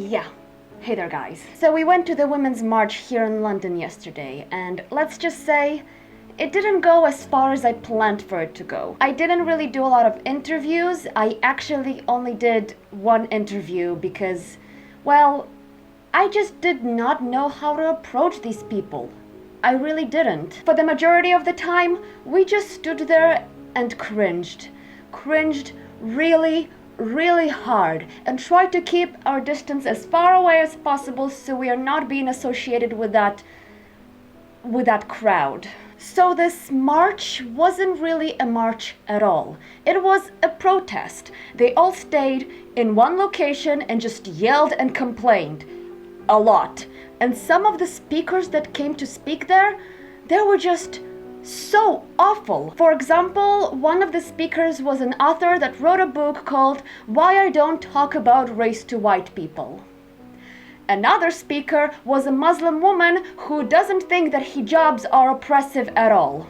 Yeah. Hey there, guys. So we went to the Women's March here in London yesterday, and let's just say it didn't go as far as I planned for it to go. I didn't really do a lot of interviews. I actually only did one interview because, well, I just did not know how to approach these people. I really didn't. For the majority of the time, we just stood there and cringed. Cringed really hard and tried to keep our distance as far away as possible so we are not being associated with that crowd. So this march wasn't really a march at all. It was a protest. They all stayed in one location and just yelled and complained a lot. And some of the speakers that came to speak there, they were just so awful. For example, one of the speakers was an author that wrote a book called Why I Don't Talk About Race to White People. Another speaker was a Muslim woman who doesn't think that hijabs are oppressive at all.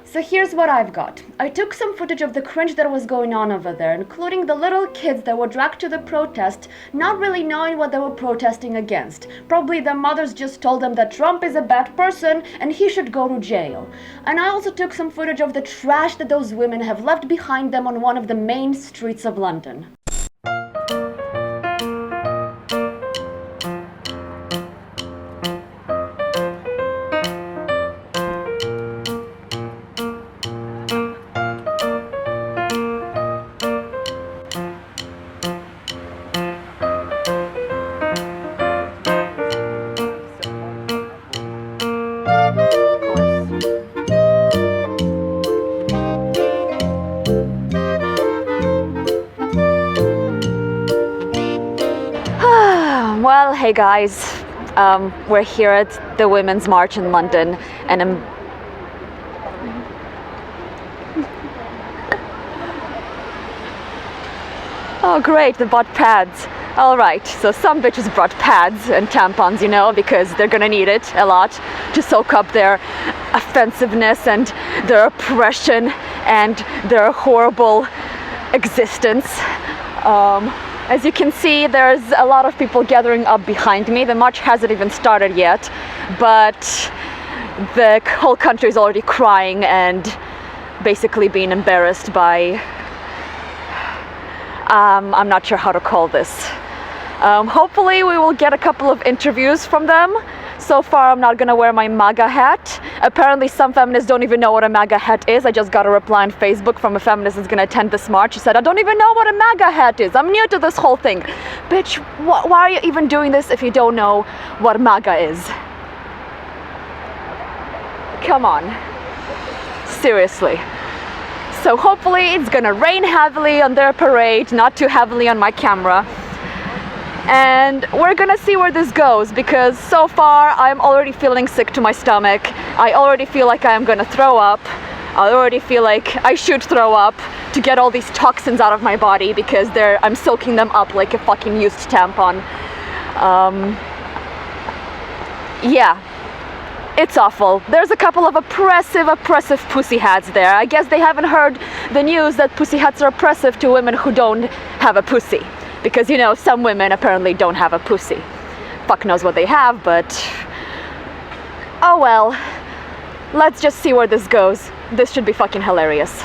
So here's what I've got. I took some footage of the cringe that was going on over there, including the little kids that were dragged to the protest, not really knowing what they were protesting against. Probably their mothers just told them that Trump is a bad person and he should go to jail. And I also took some footage of the trash that those women have left behind them on one of the main streets of London. Well, hey guys, we're here at the Women's March in London, and I'm... Oh great, they bought pads. Alright, so some bitches brought pads and tampons, you know, because they're gonna need it a lot to soak up their offensiveness and their oppression and their horrible existence. As you can see, there's a lot of people gathering up behind me. The march hasn't even started yet, but the whole country is already crying and basically being embarrassed by... I'm not sure how to call this. Hopefully we will get a couple of interviews from them. So far I'm not gonna wear my MAGA hat. Apparently some feminists don't even know what a MAGA hat is. I just got a reply on Facebook from a feminist that's gonna attend this march. She said, I don't even know what a MAGA hat is. I'm new to this whole thing. Bitch, why are you even doing this if you don't know what MAGA is? Come on. Seriously. So hopefully it's gonna rain heavily on their parade, not too heavily on my camera. And we're gonna see where this goes, because so far I'm already feeling sick to my stomach. I already feel like I am gonna throw up. I already feel like I should throw up to get all these toxins out of my body, because I'm soaking them up like a fucking used tampon. Yeah, it's awful. There's a couple of oppressive pussy hats there. I guess they haven't heard the news that pussy hats are oppressive to women who don't have a pussy. Because, you know, some women apparently don't have a pussy. Fuck knows what they have, but... oh well. Let's just see where this goes. This should be fucking hilarious.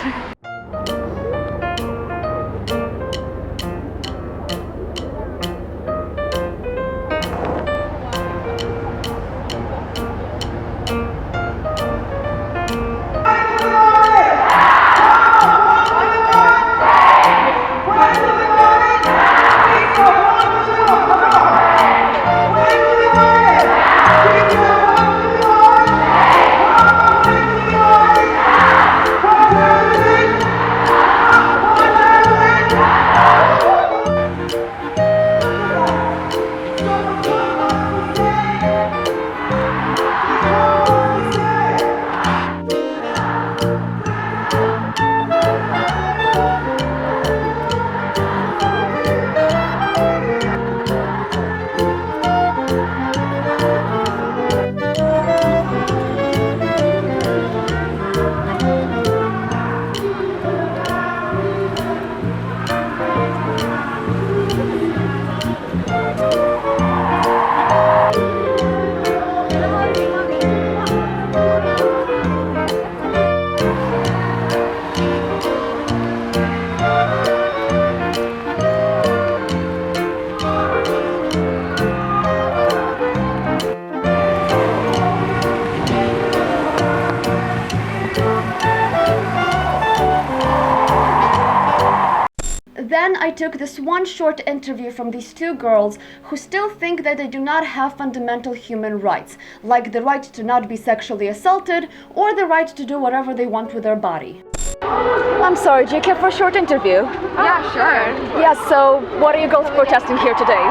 took this one short interview from these two girls who still think that they do not have fundamental human rights, like the right to not be sexually assaulted or the right to do whatever they want with their body. I'm sorry, do you care for a short interview? Yeah, sure. Yeah, so what are you girls protesting here today?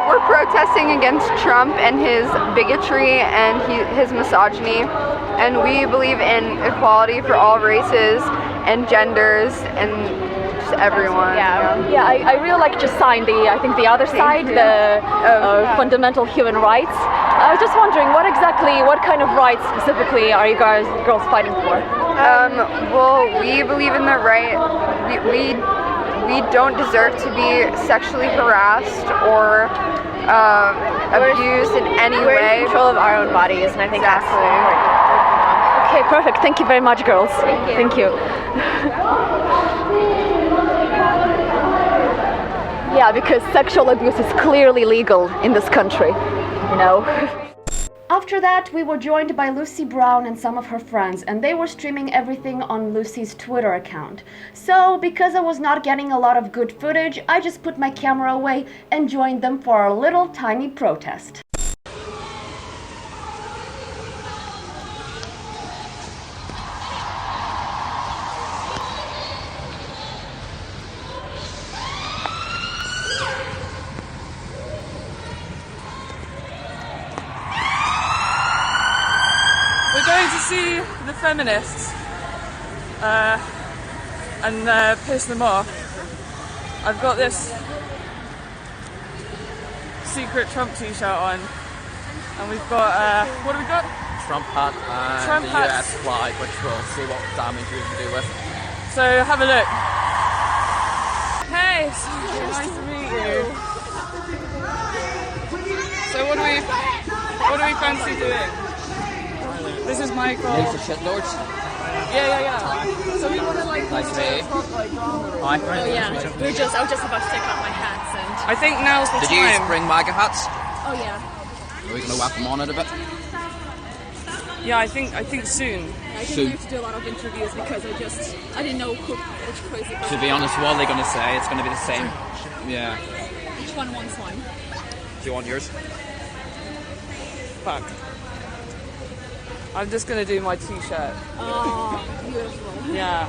We're protesting against Trump and his bigotry and his misogyny, and we believe in equality for all races and genders and just everyone. Yeah, I really like just sign I think the other side, the fundamental human rights. I was just wondering, what kind of rights specifically are you girls fighting for? Well, we believe in the right, we don't deserve to be sexually harassed or abused in any way. We're in control of our own bodies, and I think that's important. Okay, perfect. Thank you very much, girls. Thank you. Yeah, because sexual abuse is clearly legal in this country, you know. After that, we were joined by Lucy Brown and some of her friends, and they were streaming everything on Lucy's Twitter account. So, because I was not getting a lot of good footage, I just put my camera away and joined them for our little tiny protest. We're going to see the feminists and piss them off. I've got this secret Trump t-shirt on, and we've got, what have we got? Trump hat and Trump the hats. US flag, which we'll see what damage we can do with. So have a look. Hey, nice to meet you. So what do we fancy doing? This is Michael. These are shitlords. Yeah. So we want to like Nice to meet you. Hi. Yeah, I was just about to take off my hats and... I think now's the Did you time. bring MAGA hats? Oh yeah. Are we going to whack them on it a bit? Yeah, I think soon. I think Soon. we have to do a lot of interviews because I didn't know which crazy person. To be honest, what are they going to say? It's going to be the same. Yeah. Each one wants one. Do you want yours? Fuck. I'm just gonna do my t-shirt. Oh, beautiful. Yeah.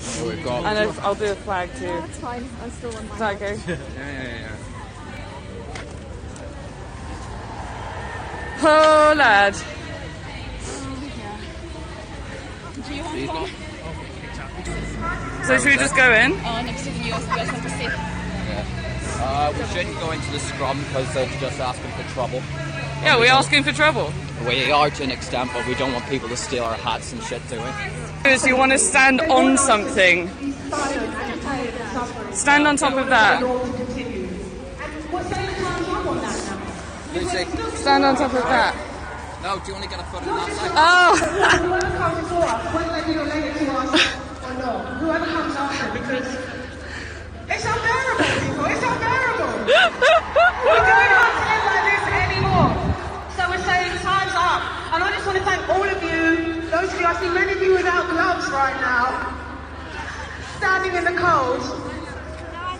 So we've got. And I'll do a flag too. That's fine. I'm still on my... Is that okay? Yeah. Oh, lad. Do you want These one? lot? So should we just go in? Next to the US, you guys have to sit. We shouldn't go into the scrum because they're just asking for trouble. Yeah, we're asking for trouble. We are to an extent, but we don't want people to steal our hats and shit, do we? Because you want to stand on something. Stand on top of that. Lucy? Stand on top of that. No, do you want to get a foot in that side? Oh! Whoever comes before us, whether they be related to us or not, whoever comes after, because it's unbearable, people, it's unbearable. We do not live like this anymore. So we're saying time's up. And I just want to thank all of you, those of you, I see many of you without gloves right now, standing in the cold,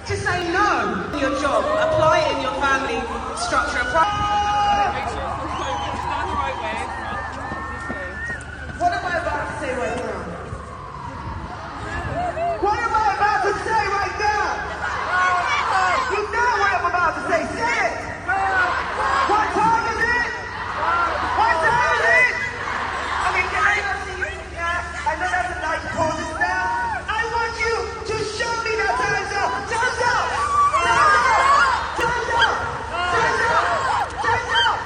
to say no to your job, apply it in your family structure. What am I about to say right now? What am I about to say right now? You know what I'm about to say. Say it. What time is it? What time is it? Okay, can I see you? Yeah, I know that's a nice pose now. I want you to show me that time's up. Time's up. Time's up. Time's up. Time's up. Time's up.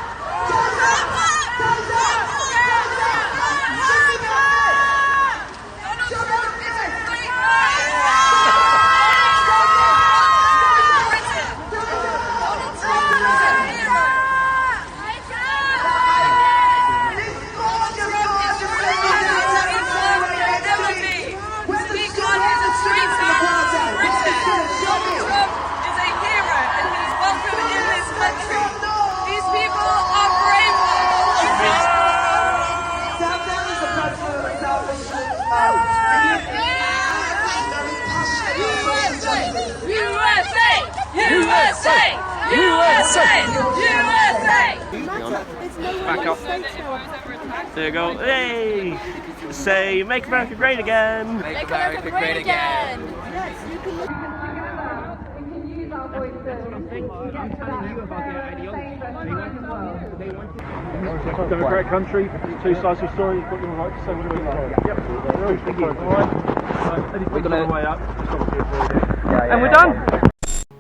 Back up. There you go. Hey! Say, make America great again. Make America great again. We've got a great country, two sides of the story, you've got your right to say what you like. Yep. We're going to way up. And we're done!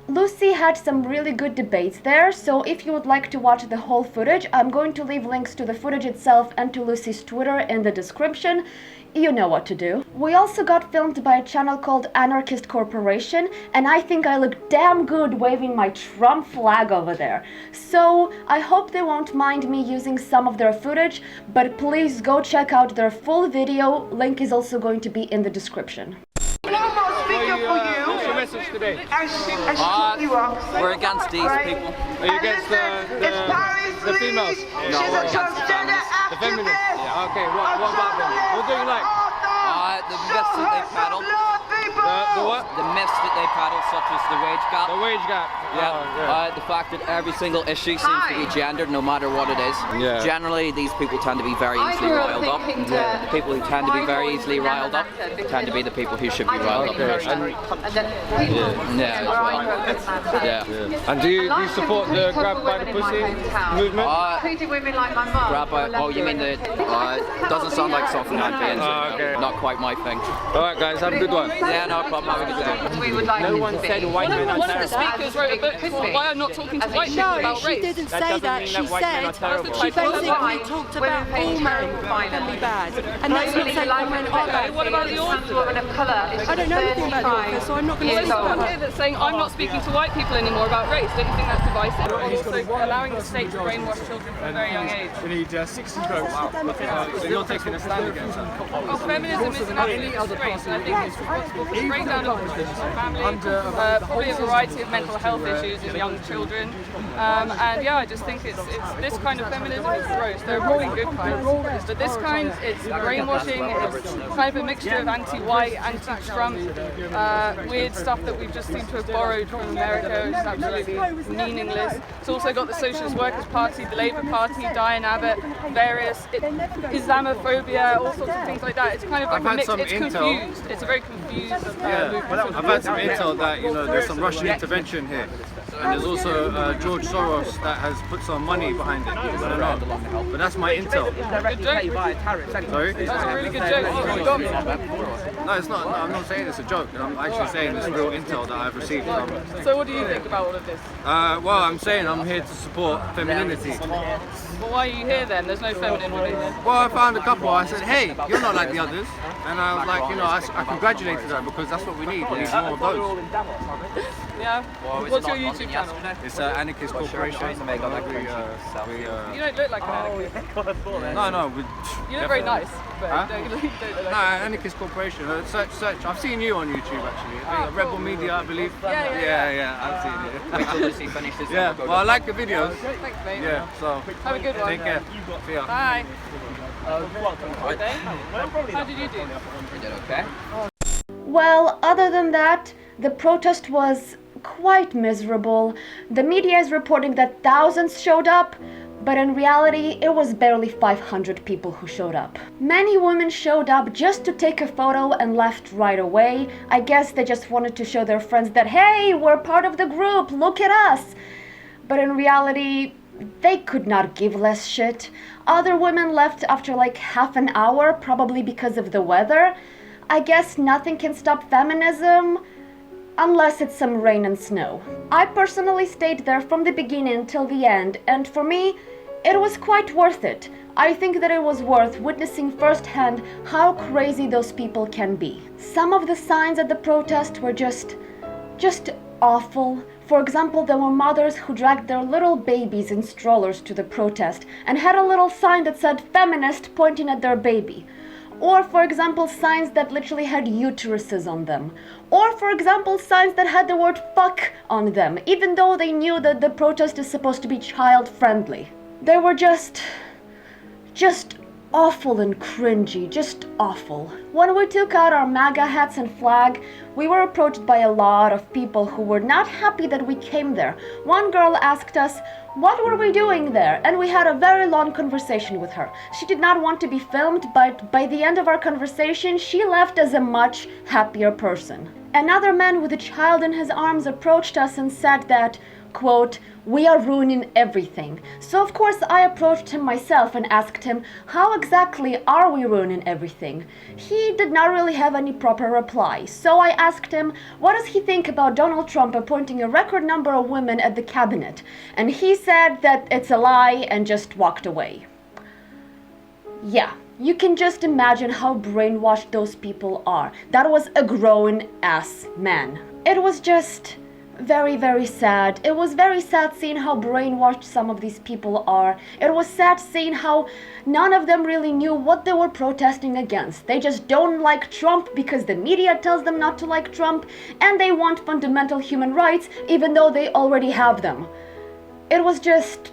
Lucy had some really good debates there, so if you would like to watch the whole footage, I'm going to leave links to the footage itself and to Lucy's Twitter in the description. You know what to do. We also got filmed by a channel called Anarchist Corporation, and I think I look damn good waving my Trump flag over there. So I hope they won't mind me using some of their footage, but please go check out their full video. Link is also going to be in the description. What's your message today? We're against these people. Are you against the females? No, we're against the feminists. The feminists? Yeah. Okay, what about them? What do you like? The myths that they peddle. The what? The myths that they peddle, such as the wage gap. The wage gap. Yeah. The fact that every single issue seems to be gendered, no matter what it is. Yeah. Generally, these people tend to be very easily riled up. The people who tend to be very easily riled up tend to be the people who should be riled up first. Yeah, as well. Yeah. And do you support the grab by the pussy movement? Treating women like my mum. Grab by, oh, you mean the, doesn't sound like something I'd be into. Okay. Not quite my thing. Alright guys, have a good one. Yeah, no problem, have a good day. We would like No one said white men are One of the terrible. speakers wrote a book called Why I'm Not Talking to White People About she Race. didn't That say doesn't that. mean She that white men are said terrible. she basically talked about all men can be bad, and that's not saying all men are bad. What about the author? I don't know anything about the author, so I'm not going to There's speak someone about here her. that's saying I'm not speaking to white people anymore about race. Don't you think that's divisive? Or also allowing the state to brainwash children from a very young age. We need 60 votes. So you're taking a stand against that? Well, feminism is an absolute disgrace, and I think it's responsible for the breakdown of family, probably a variety of mental health issues in young children. And yeah, I just think it's this kind of feminism is gross. There are really good kinds, but this kind, it's brainwashing. It's kind of a mixture of anti-white, anti-Trump, weird stuff that we've just seemed to have borrowed from America, which is absolutely meaningless. It's also got the Socialist Workers' Party, the Labour Party, Diane Abbott, various Islamophobia, all sorts of things like that. It's kind of like a mix. It's confused. It's a very confused movement. I've had some intel that there's some Russian intervention here, and there's also George Soros that has put some money behind it. I don't know, but that's my intel. Good joke. Sorry? That's a really good joke. You got me. No, it's not. No, I'm not saying it's a joke. I'm actually saying it's real intel that I've received. So what do you think about all of this? Well, I'm saying I'm here to support femininity. Well, why are you here then? There's no feminine women here. Well, I found a couple. I said, hey, you're not like the others. And I was like, I congratulated her because that's what we need. We need more of those. Yeah? What's your YouTube channel? It's Anarchist Corporation. You don't look like an anarchist. No. You look very nice, but Huh? don't look No, Anarchist Corporation. Search. I've seen you on YouTube actually. Rebel Media, I believe. Yeah. I've seen it. Wait till Lucy finishes. Yeah, well, I like the videos. Thanks, mate. Yeah, so Have a good one. take care. See ya. Bye. How did you do? We did okay. Well, other than that, the protest was quite miserable. The media is reporting that thousands showed up, but in reality, it was barely 500 people who showed up. Many women showed up just to take a photo and left right away. I guess they just wanted to show their friends that, hey, we're part of the group, look at us. But in reality, they could not give less shit. Other women left after like half an hour, probably because of the weather. I guess nothing can stop feminism, unless it's some rain and snow. I personally stayed there from the beginning until the end, and for me, it was quite worth it. I think that it was worth witnessing firsthand how crazy those people can be. Some of the signs at the protest were just awful. For example, there were mothers who dragged their little babies in strollers to the protest and had a little sign that said feminist pointing at their baby. Or, for example, signs that literally had uteruses on them. Or, for example, signs that had the word fuck on them, even though they knew that the protest is supposed to be child-friendly. They were just awful and cringy, just awful. When we took out our MAGA hats and flag, we were approached by a lot of people who were not happy that we came there. One girl asked us, what were we doing there? And we had a very long conversation with her. She did not want to be filmed, but by the end of our conversation, she left as a much happier person. Another man with a child in his arms approached us and said that, quote, we are ruining everything. So of course I approached him myself and asked him, how exactly are we ruining everything? He did not really have any proper reply. So I asked him, what does he think about Donald Trump appointing a record number of women at the cabinet? And he said that it's a lie and just walked away. Yeah, you can just imagine how brainwashed those people are. That was a grown-ass man. It was just very, very sad. It was very sad seeing how brainwashed some of these people are. It was sad seeing how none of them really knew what they were protesting against. They just don't like Trump because the media tells them not to like Trump, and they want fundamental human rights even though they already have them. It was just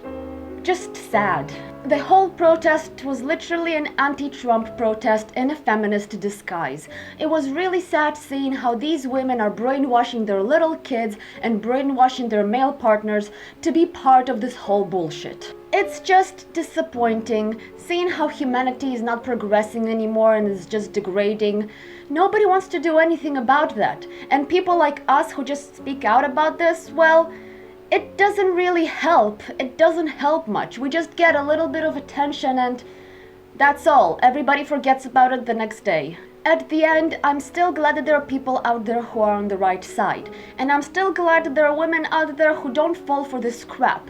sad. The whole protest was literally an anti-Trump protest in a feminist disguise. It was really sad seeing how these women are brainwashing their little kids and brainwashing their male partners to be part of this whole bullshit. It's just disappointing seeing how humanity is not progressing anymore and is just degrading. Nobody wants to do anything about that. And people like us who just speak out about this, well, it doesn't really help. It doesn't help much. We just get a little bit of attention and that's all. Everybody forgets about it the next day. At the end, I'm still glad that there are people out there who are on the right side. And I'm still glad that there are women out there who don't fall for this crap.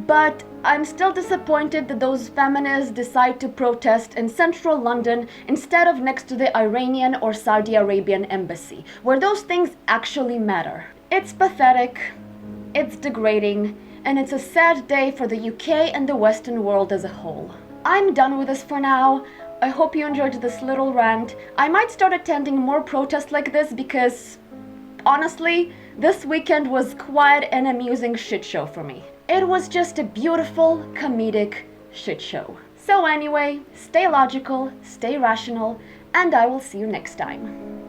But I'm still disappointed that those feminists decide to protest in central London instead of next to the Iranian or Saudi Arabian embassy, where those things actually matter. It's pathetic. It's degrading, and it's a sad day for the UK and the Western world as a whole. I'm done with this for now. I hope you enjoyed this little rant. I might start attending more protests like this because, honestly, this weekend was quite an amusing shit show for me. It was just a beautiful, comedic shit show. So anyway, stay logical, stay rational, and I will see you next time.